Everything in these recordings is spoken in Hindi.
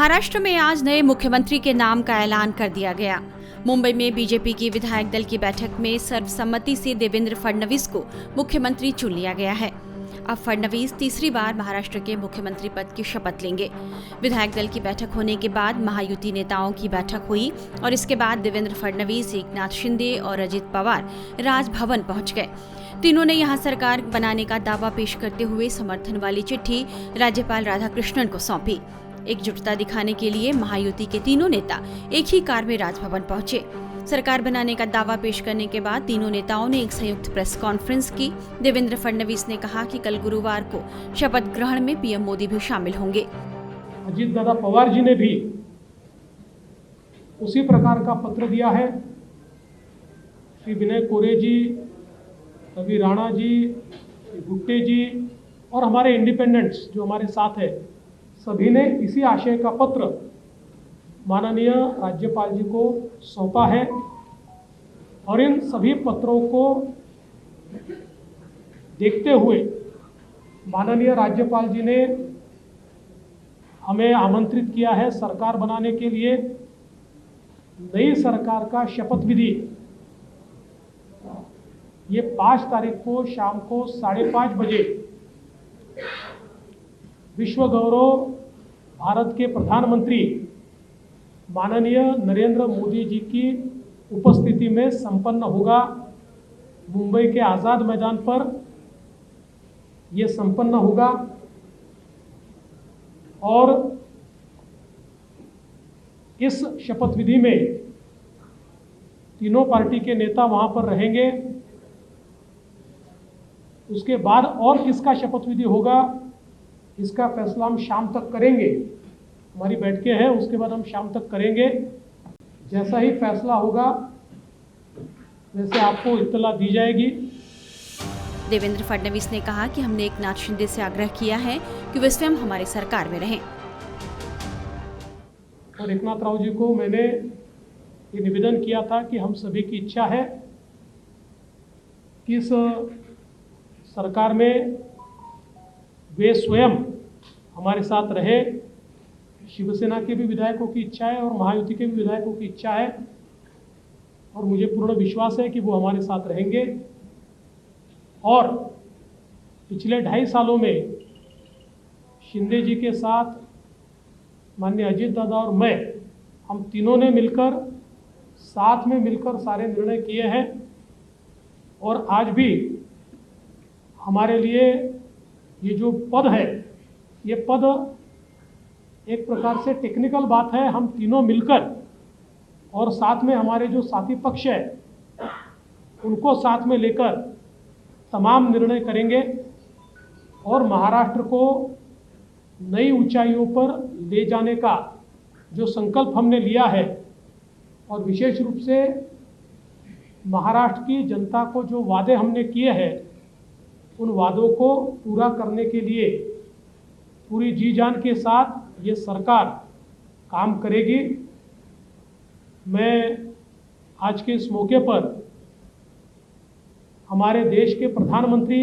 महाराष्ट्र में आज नए मुख्यमंत्री के नाम का ऐलान कर दिया गया। मुंबई में बीजेपी की विधायक दल की बैठक में सर्वसम्मति से देवेंद्र फडणवीस को मुख्यमंत्री चुन लिया गया है। अब फडणवीस तीसरी बार महाराष्ट्र के मुख्यमंत्री पद की शपथ लेंगे। विधायक दल की बैठक होने के बाद महायुति नेताओं की बैठक हुई और इसके बाद देवेंद्र फडणवीस, एकनाथ शिंदे और अजित पवार राजभवन पहुंच गए। तीनों ने यहां सरकार बनाने का दावा पेश करते हुए समर्थन वाली चिट्ठी राज्यपाल राधाकृष्णन को सौंपी। एकजुटता दिखाने के लिए महायुति के तीनों नेता एक ही कार में राजभवन पहुंचे। सरकार बनाने का दावा पेश करने के बाद तीनों नेताओं ने एक संयुक्त प्रेस कॉन्फ्रेंस की। देवेंद्र फडणवीस ने कहा कि कल गुरुवार को शपथ ग्रहण में पीएम मोदी भी शामिल होंगे। अजित दादा पवार जी ने भी उसी प्रकार का पत्र दिया है। श्री विनय कोरे जी, रवि राणा जी, श्री गुट्टे जी और हमारे इंडिपेंडेंट्स जो हमारे साथ है, सभी ने इसी आशय का पत्र माननीय राज्यपाल जी को सौंपा है और इन सभी पत्रों को देखते हुए माननीय राज्यपाल जी ने हमें आमंत्रित किया है सरकार बनाने के लिए। नई सरकार का शपथ विधि ये 5 तारीख को शाम को 5:30 बजे विश्व गौरव भारत के प्रधानमंत्री माननीय नरेंद्र मोदी जी की उपस्थिति में संपन्न होगा। मुंबई के आज़ाद मैदान पर यह संपन्न होगा और इस शपथ विधि में तीनों पार्टी के नेता वहां पर रहेंगे। उसके बाद और किसका शपथ विधि होगा इसका फैसला हम शाम तक करेंगे। हमारी बैठकें हैं, उसके बाद हम शाम तक करेंगे। जैसा ही फैसला होगा वैसे आपको इत्तला दी जाएगी। देवेंद्र फडणवीस ने कहा कि हमने एकनाथ शिंदे से आग्रह किया है कि वे स्वयं हमारी सरकार में रहें। और एकनाथ राव जी को मैंने ये निवेदन किया था कि हम सभी की इच्छा है कि इस सरकार में वे स्वयं हमारे साथ रहे। शिवसेना के भी विधायकों की इच्छा है और महायुति के भी विधायकों की इच्छा है और मुझे पूर्ण विश्वास है कि वो हमारे साथ रहेंगे। और पिछले 2.5 सालों में शिंदे जी के साथ माननीय अजित दादा और मैं, हम तीनों ने मिलकर साथ में मिलकर सारे निर्णय किए हैं और आज भी हमारे लिए ये जो पद है, ये पद एक प्रकार से टेक्निकल बात है। हम तीनों मिलकर और साथ में हमारे जो साथी पक्ष है उनको साथ में लेकर तमाम निर्णय करेंगे और महाराष्ट्र को नई ऊंचाइयों पर ले जाने का जो संकल्प हमने लिया है और विशेष रूप से महाराष्ट्र की जनता को जो वादे हमने किए हैं उन वादों को पूरा करने के लिए पूरी जी जान के साथ ये सरकार काम करेगी। मैं आज के इस मौके पर हमारे देश के प्रधानमंत्री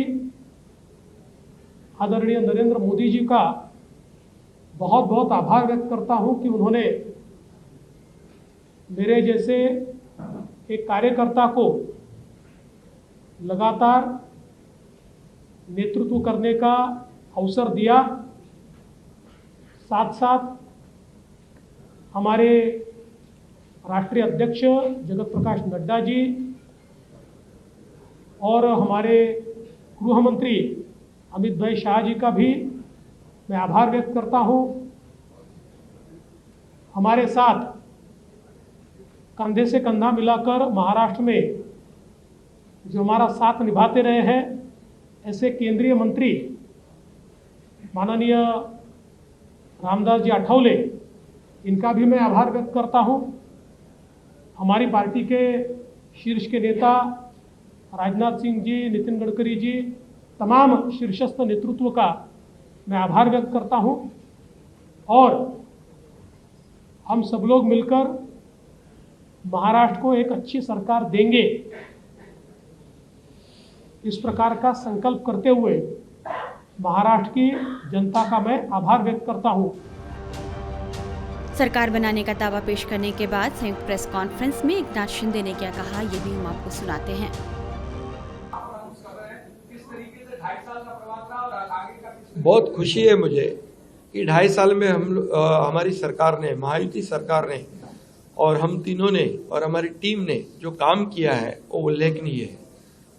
आदरणीय नरेंद्र मोदी जी का बहुत बहुत आभार व्यक्त करता हूं कि उन्होंने मेरे जैसे एक कार्यकर्ता को लगातार नेतृत्व करने का अवसर दिया। साथ साथ हमारे राष्ट्रीय अध्यक्ष जगत प्रकाश नड्डा जी और हमारे गृह मंत्री अमित भाई शाह जी का भी मैं आभार व्यक्त करता हूं। हमारे साथ कंधे से कंधा मिलाकर महाराष्ट्र में जो हमारा साथ निभाते रहे हैं ऐसे केंद्रीय मंत्री माननीय रामदास जी आठवले, इनका भी मैं आभार व्यक्त करता हूं। हमारी पार्टी के शीर्ष के नेता राजनाथ सिंह जी, नितिन गडकरी जी, तमाम शीर्षस्थ नेतृत्व का मैं आभार व्यक्त करता हूं और हम सब लोग मिलकर महाराष्ट्र को एक अच्छी सरकार देंगे, इस प्रकार का संकल्प करते हुए महाराष्ट्र की जनता का मैं आभार व्यक्त करता हूं। सरकार बनाने का दावा पेश करने के बाद संयुक्त प्रेस कॉन्फ्रेंस में एकनाथ शिंदे ने क्या कहा, ये भी हम आपको सुनाते हैं। बहुत खुशी है मुझे कि 2.5 साल में हमारी सरकार ने, महायुति सरकार ने और हम तीनों ने और हमारी टीम ने जो काम किया है वो उल्लेखनीय है।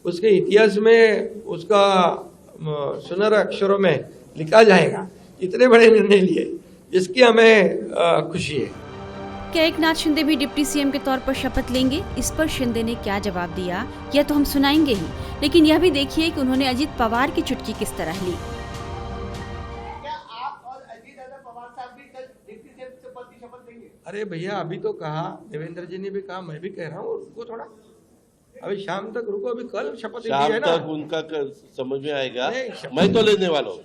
उसके इतिहास में उसका सुनहरे अक्षरों में लिखा जाएगा। इतने बड़े निर्णय लिए, इसकी हमें खुशी है। क्या एकनाथ शिंदे भी डिप्टी सीएम के तौर पर शपथ लेंगे? इस पर शिंदे ने क्या जवाब दिया, यह तो हम सुनाएंगे ही, लेकिन यह भी देखिए कि उन्होंने अजित पवार की चुटकी किस तरह ली। क्या आप और अजित पवार साहब भी कल डिप्टी सीएम की शपथ लेंगे? अरे भैया, अभी तो कहा, देवेंद्र जी ने भी कहा, मैं भी कह रहा हूँ, रुको थोड़ा, अभी शाम तक रुको, अभी कल शपथ ली है ना। शाम तक उनका समझ में आएगा। मैं तो लेने वाला हूँ।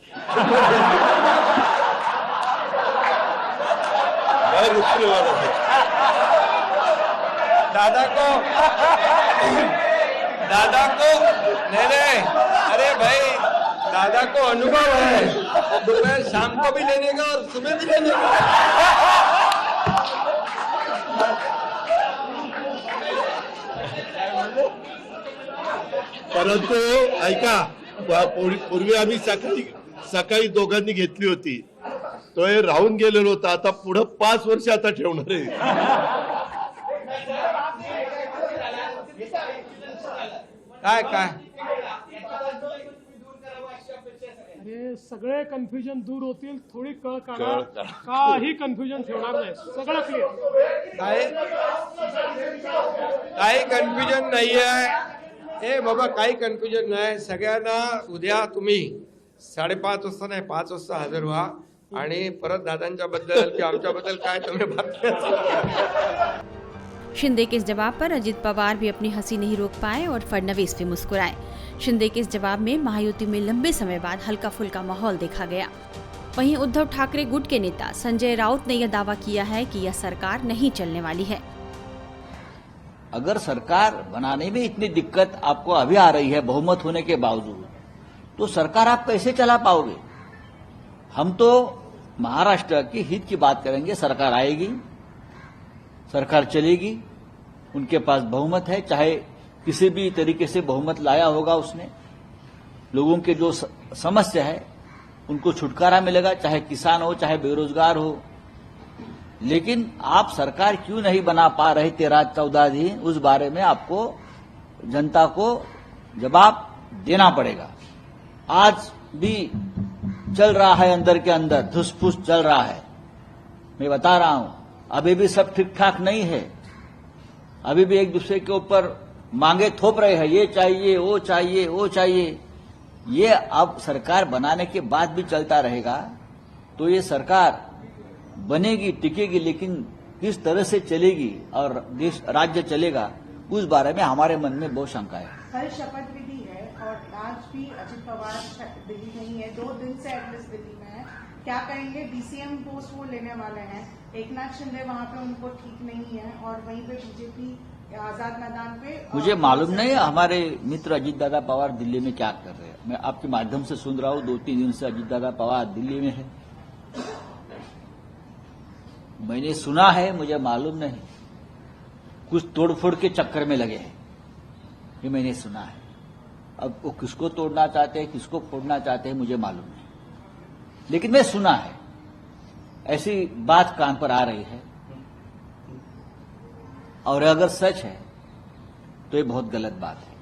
मैं रुकने वाला हूँ। दादा को नहीं, अरे भाई, दादा को अनुभव है, दोपहर शाम को भी लेने का और सुबह भी लेने का। परंतु ऐका, पूर्वी आम्ही सकाळी दोघांनी घेतली होती, तो हे राहून गेलेलो होता, आता पुढे 5 वर्ष आता ठेवणार आहे। काय हे सगळे कन्फ्युजन दूर होतील, थोडी कळ काढा, काही कन्फ्युजन ठेवणार नाही, सगळं क्लिअर। काही कन्फ्युजन नाही आहे। ए बाबा, काही कन्फ्युजन नाही। सगळ्यांना उद्या तुम्ही 5:30 वाजता नाही, 5 वाजता हजर व्हा आणि परत दादांच्या बद्दल किंवा आमच्या बद्दल काय तुम्ही बातम्या। शिंदे के इस जवाब पर अजित पवार भी अपनी हंसी नहीं रोक पाए और फडणवीस भी मुस्कुराए। शिंदे के इस जवाब में महायुति में लंबे समय बाद हल्का फुल्का माहौल देखा गया। वहीं उद्धव ठाकरे गुट के नेता संजय राउत ने यह दावा किया है कि यह सरकार नहीं चलने वाली है। अगर सरकार बनाने में इतनी दिक्कत आपको अभी आ रही है बहुमत होने के बावजूद, तो सरकार आप कैसे चला पाओगे? हम तो महाराष्ट्र की हित की बात करेंगे। सरकार आएगी, सरकार चलेगी, उनके पास बहुमत है, चाहे किसी भी तरीके से बहुमत लाया होगा उसने, लोगों के जो समस्या है उनको छुटकारा मिलेगा, चाहे किसान हो चाहे बेरोजगार हो। लेकिन आप सरकार क्यों नहीं बना पा रहे 13-14 दिन, उस बारे में आपको जनता को जवाब देना पड़ेगा। आज भी चल रहा है, अंदर के अंदर धुसफुस चल रहा है। मैं बता रहा हूं, अभी भी सब ठीक ठाक नहीं है। अभी भी एक दूसरे के ऊपर मांगे थोप रहे हैं, ये चाहिए वो चाहिए वो चाहिए। ये अब सरकार बनाने के बाद भी चलता रहेगा तो ये सरकार बनेगी, टिकेगी, लेकिन किस तरह से चलेगी और देश राज्य चलेगा, उस बारे में हमारे मन में बहुत शंका है। कल शपथ विधि है और आज भी अजित पवार दिल्ली नहीं है, 2 दिन से एटलीस्ट दिल्ली में है। क्या कहेंगे? डीसीएम पोस्ट वो लेने वाले हैं, एकनाथ शिंदे वहां पे उनको ठीक नहीं है और वहीं पे बीजेपी आजाद मैदान पे। मुझे मालूम नहीं हमारे मित्र अजित दादा पवार दिल्ली में क्या कर रहे हैं। मैं आपके माध्यम से सुन रहा हूं, 2-3 दिन से अजित दादा पवार दिल्ली में है। मैंने सुना है, मुझे मालूम नहीं, कुछ तोड़फोड़ के चक्कर में लगे हैं, ये मैंने सुना है। अब वो किसको तोड़ना चाहते हैं, किसको फोड़ना चाहते हैं, मुझे मालूम नहीं, लेकिन मैं सुना है, ऐसी बात कान पर आ रही है। और अगर सच है तो ये बहुत गलत बात है।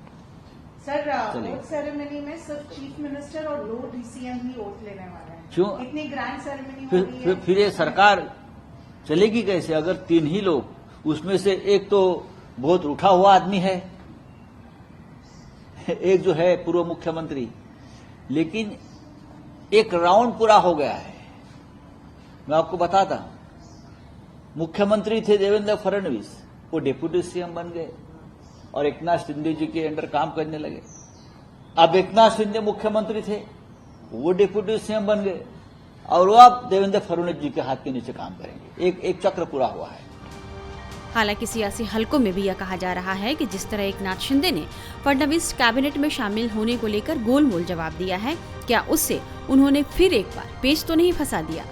सर, ओथ सेरेमनी में सिर्फ चीफ मिनिस्टर और 2 डीसीएम ही ओथ लेने वाले हैं। क्यों? इतनी ग्रैंड सेरेमनी हो रही है, फिर ये सरकार चलेगी कैसे? अगर 3 ही लोग, उसमें से एक तो बहुत उठा हुआ आदमी है, एक जो है पूर्व मुख्यमंत्री, लेकिन एक राउंड पूरा हो गया है। मैं आपको बताता हूं, मुख्यमंत्री थे देवेंद्र फडणवीस, वो डिप्टी सीएम बन गए और एकनाथ शिंदे जी के अंडर काम करने लगे। अब एकनाथ शिंदे मुख्यमंत्री थे, वो डिप्टी सीएम बन गए और वो अब देवेंद्र फडणवीस जी के हाथ के नीचे काम करेंगे। एक चक्र पूरा हुआ है। हालांकि सियासी हलकों में भी यह कहा जा रहा है कि जिस तरह एकनाथ शिंदे ने फडणवीस कैबिनेट में शामिल होने को लेकर गोलमोल जवाब दिया है, क्या उससे उन्होंने फिर एक बार पेच तो नहीं फंसा दिया।